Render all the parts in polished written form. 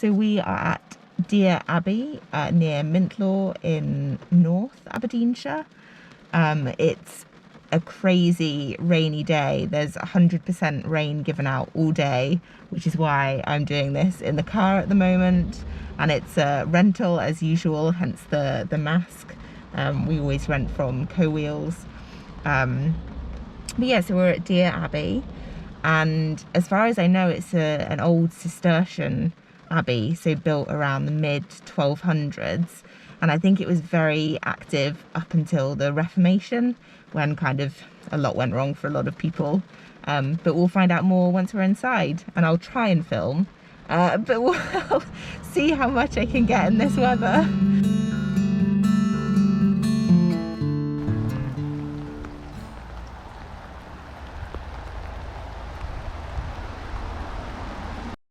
So we are at Dear Abbey near Mulloch in North Aberdeenshire. It's a crazy rainy day. There's 100% rain given out all day, which is why I'm doing this in the car at the moment. And it's a rental as usual, hence the mask. We always rent from Co-Wheels. But yeah, so we're at Dear Abbey, and as far as I know, it's an old Cistercian abbey, so built around the mid 1200s, and I think it was very active up until the Reformation, when kind of a lot went wrong for a lot of people. But we'll find out more once we're inside, and I'll try and film, but we'll see how much I can get in this weather.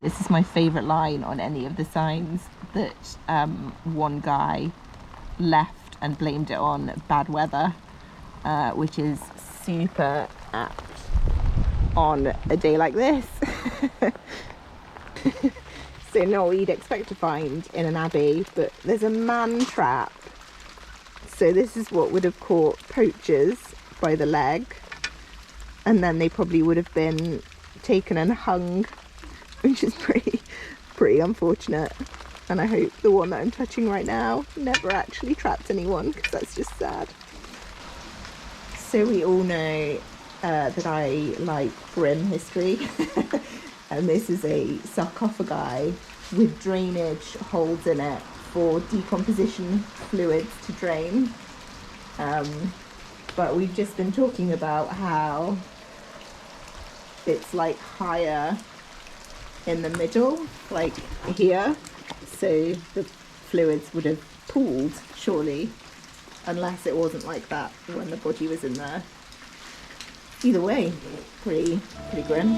This is my favourite line on any of the signs, that one guy left and blamed it on bad weather, which is super apt on a day like this. So not what you'd expect to find in an abbey, but there's a man trap. So this is what would have caught poachers by the leg, and then they probably would have been taken and hung, which is pretty unfortunate. And I hope the one that I'm touching right now never actually trapped anyone, because that's just sad. So we all know that I like grim history. And this is a sarcophagi with drainage holes in it for decomposition fluids to drain. But we've just been talking about how it's like higher in the middle, like here, so the fluids would have pooled, surely, unless it wasn't like that when the body was in there. Either way, pretty grim.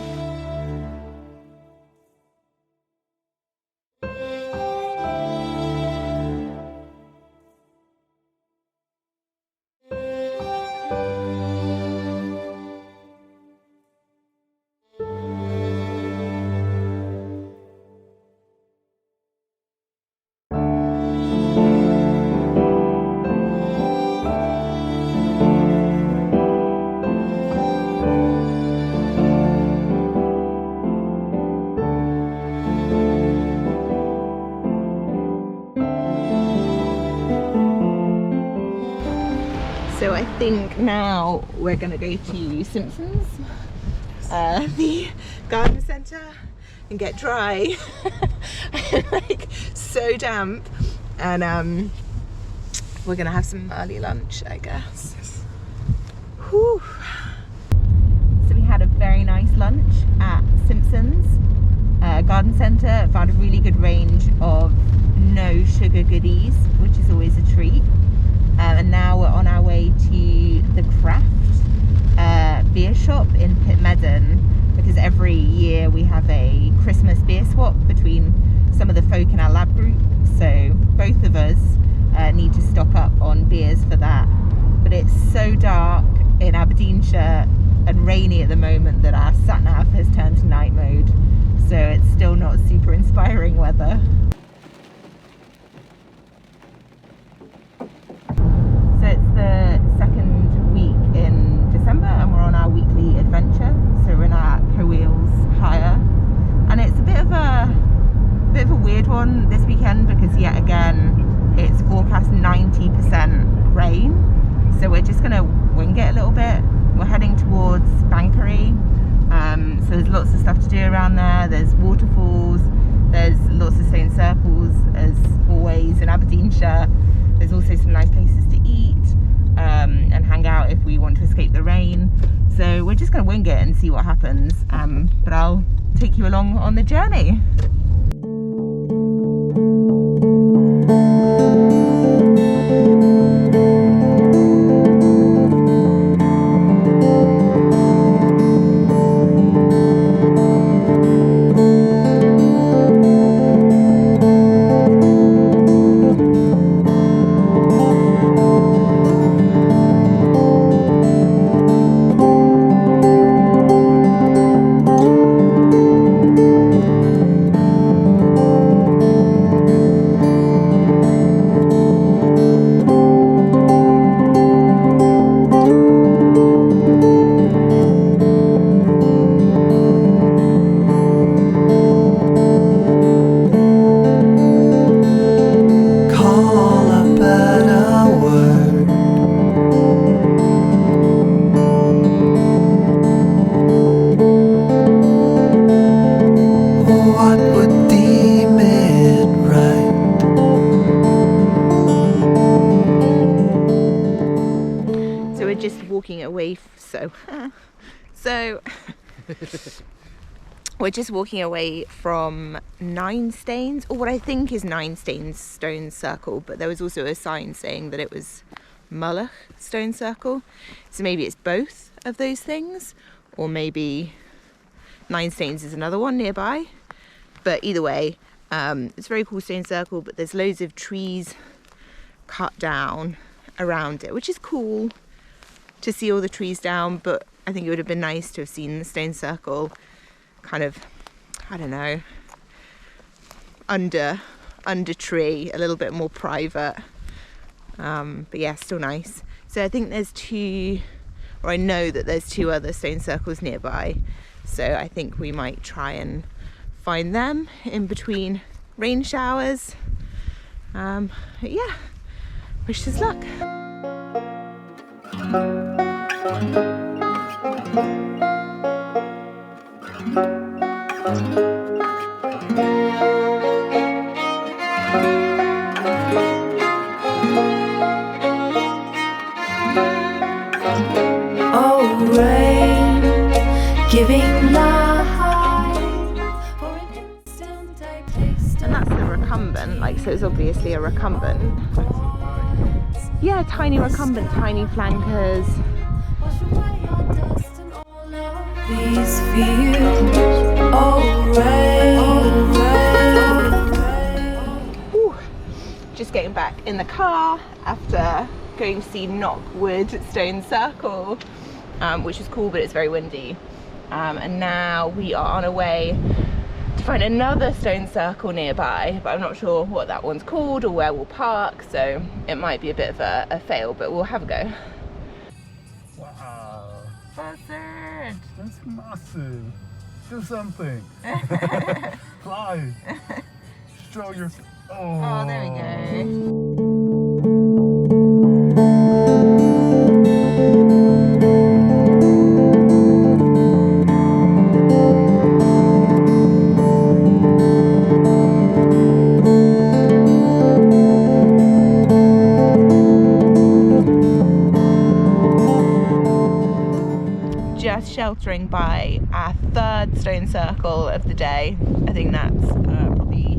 So I think now we're going to go to Simpson's, the garden centre, and get dry. I'm like so damp, and we're going to have some early lunch, I guess. Whew. So we had a very nice lunch at Simpson's garden centre. Found a really good range of no sugar goodies, which is always a treat. And now we're on our way to the Craft beer shop in Pitmedden, because every year we have a Christmas beer swap between some of the folk in our lab group, so both of us need to stock up on beers for that. But it's so dark in Aberdeenshire and rainy at the moment that our sat-nav has turned to night mode, so it's still not super inspiring weather. So it's the second week in December, and we're on our weekly adventure. So we're in our Co-Wheels hire, and it's a bit of a weird one this weekend, because yet again it's forecast 90% rain. So we're just gonna wing it a little bit. We're heading towards Bankery, so there's lots of stuff to do around there. There's waterfalls, there's lots of stone circles as always in Aberdeenshire. There's also some nice places to eat and hang out if we want to escape the rain. So we're just going to wing it and see what happens, but I'll take you along on the journey. away, so we're just walking away from Nine Stains, or what I think is Nine Stains Stone Circle, but there was also a sign saying that it was Mulloch Stone Circle, so maybe it's both of those things, or maybe Nine Stains is another one nearby. But either way, it's a very cool stone circle, but there's loads of trees cut down around it, which is cool to see all the trees down, but I think it would have been nice to have seen the stone circle kind of, I don't know, under tree, a little bit more private, but yeah, still nice. So I think there's two, or I know that there's two other stone circles nearby, so I think we might try and find them in between rain showers. But yeah, wish us luck. Oh, rain, giving light. For an instant I taste. And that's the recumbent, like, so it's obviously a recumbent. Yeah, tiny recumbent, tiny flankers. Wash away all dust and all of these fears. Oh, rain, Ooh, just getting back in the car after going to see Knockwood Stone Circle, which is cool, but it's very windy. And now we are on our way to find another stone circle nearby, but I'm not sure what that one's called or where we'll park, so it might be a bit of a fail, but we'll have a go. Wow, Buzzard! that's massive. Do something. Fly. Show your. Oh, there we go. Just sheltering by our third stone circle of the day. I think that's probably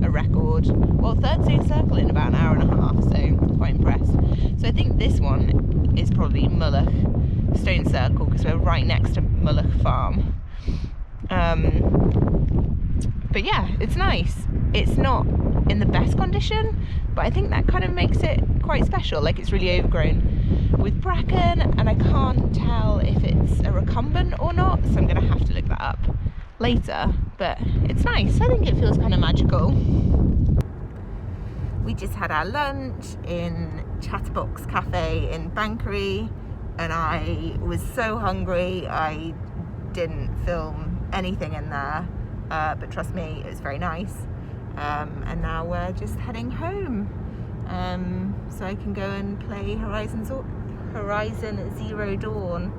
a record. Well, third stone circle in about an hour and a half, so I'm quite impressed. So I think this one is probably Mulloch Stone Circle because we're right next to Mulloch Farm. But yeah, it's nice. It's not in the best condition, but I think that kind of makes it quite special. Like, it's really overgrown with bracken, and I can't tell if it's a recumbent or not, so I'm gonna have to look that up later, but it's nice. I think it feels kind of magical. We just had our lunch in Chatterbox Cafe in Banchory, and I was so hungry I didn't film anything in there, but trust me, it was very nice. And now we're just heading home, so I can go and play Horizon Zero Dawn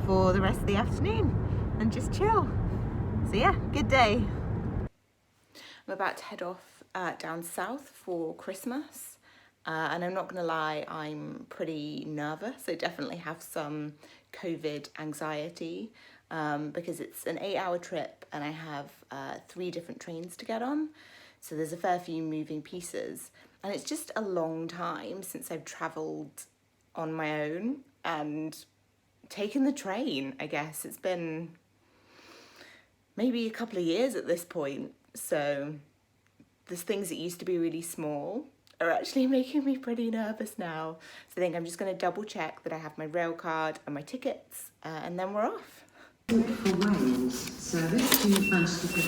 for the rest of the afternoon and just chill. So yeah, good day. I'm about to head off down south for Christmas, and I'm not gonna lie, I'm pretty nervous. I definitely have some COVID anxiety, because it's an 8-hour trip and I have 3 different trains to get on, so there's a fair few moving pieces, and it's just a long time since I've travelled on my own and taken the train. I guess it's been maybe a couple of years at this point, so there's things that used to be really small are actually making me pretty nervous now. So I think I'm just going to double check that I have my rail card and my tickets, and then we're off. For Wales, service to Manchester.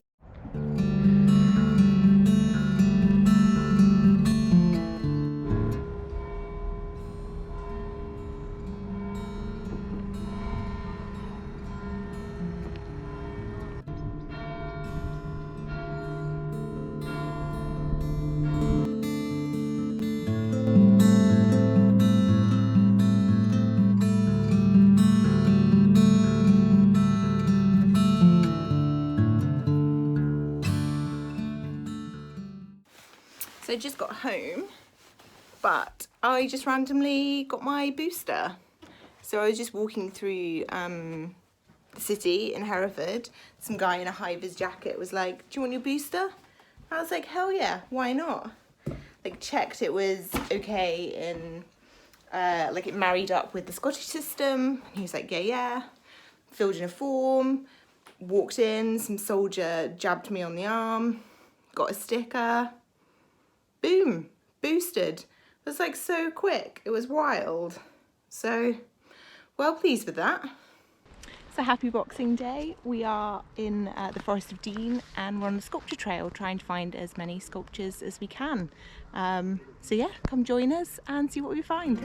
So I just got home, but I just randomly got my booster. So I was just walking through the city in Hereford. Some guy in a high-vis jacket was like, do you want your booster? I was like, hell yeah, why not? Like, checked it was okay in, like, it married up with the Scottish system. He was like, yeah. Filled in a form, walked in, some soldier jabbed me on the arm, got a sticker, boom, boosted. It was like so quick, it was wild. So, well pleased with that. So happy Boxing Day. We are in the Forest of Dean and we're on the sculpture trail trying to find as many sculptures as we can. So yeah, come join us and see what we find.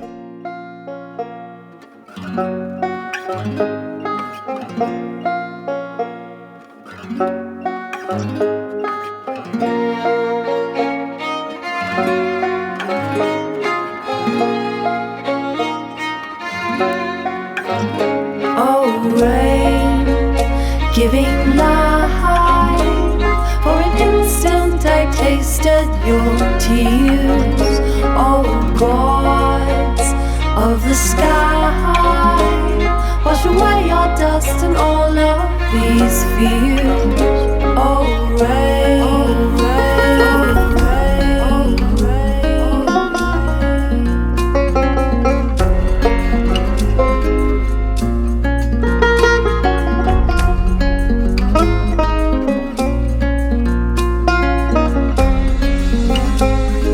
Giving life. For an instant I tasted your tears. Oh, gods of the sky, wash away our dust and all of these fears. Oh, rain, oh, rain, oh, rain,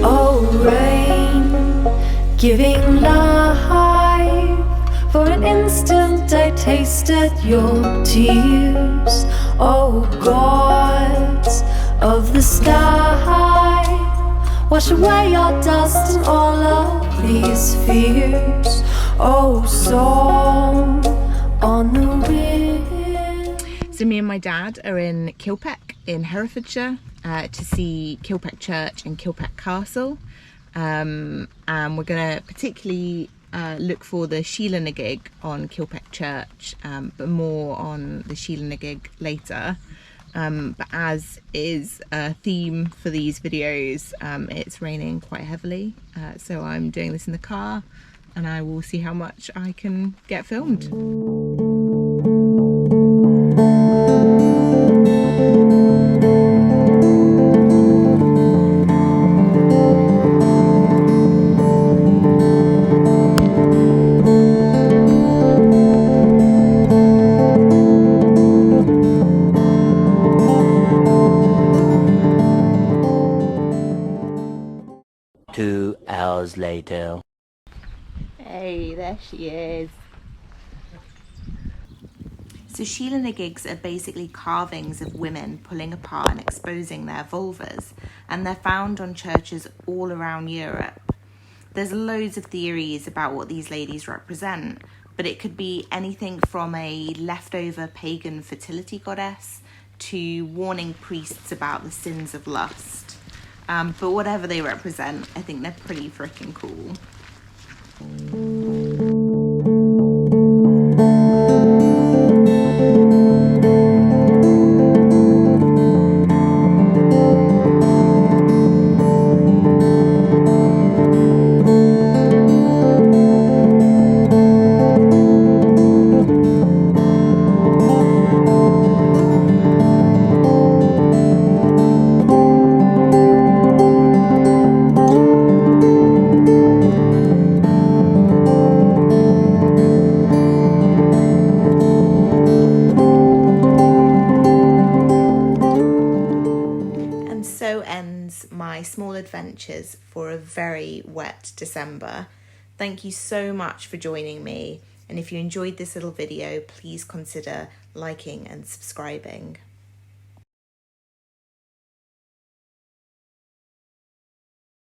oh, giving life. For an instant I tasted your tears. Oh, gods of the sky, wash away our dust and all of these fears. Oh, song on the wind. So me and my dad are in Kilpeck in Herefordshire to see Kilpeck Church and Kilpeck Castle. And we're going to particularly look for the Sheelanigig on Kilpeck Church, but more on the Sheelanigig later. But as is a theme for these videos, it's raining quite heavily, so I'm doing this in the car and I will see how much I can get filmed. 2 hours later. Hey, there she is. So Sheelanigigs are basically carvings of women pulling apart and exposing their vulvas, and they're found on churches all around Europe. There's loads of theories about what these ladies represent, but it could be anything from a leftover pagan fertility goddess to warning priests about the sins of lust. But whatever they represent, I think they're pretty freaking cool. My small adventures for a very wet December. Thank you so much for joining me, and if you enjoyed this little video, please consider liking and subscribing.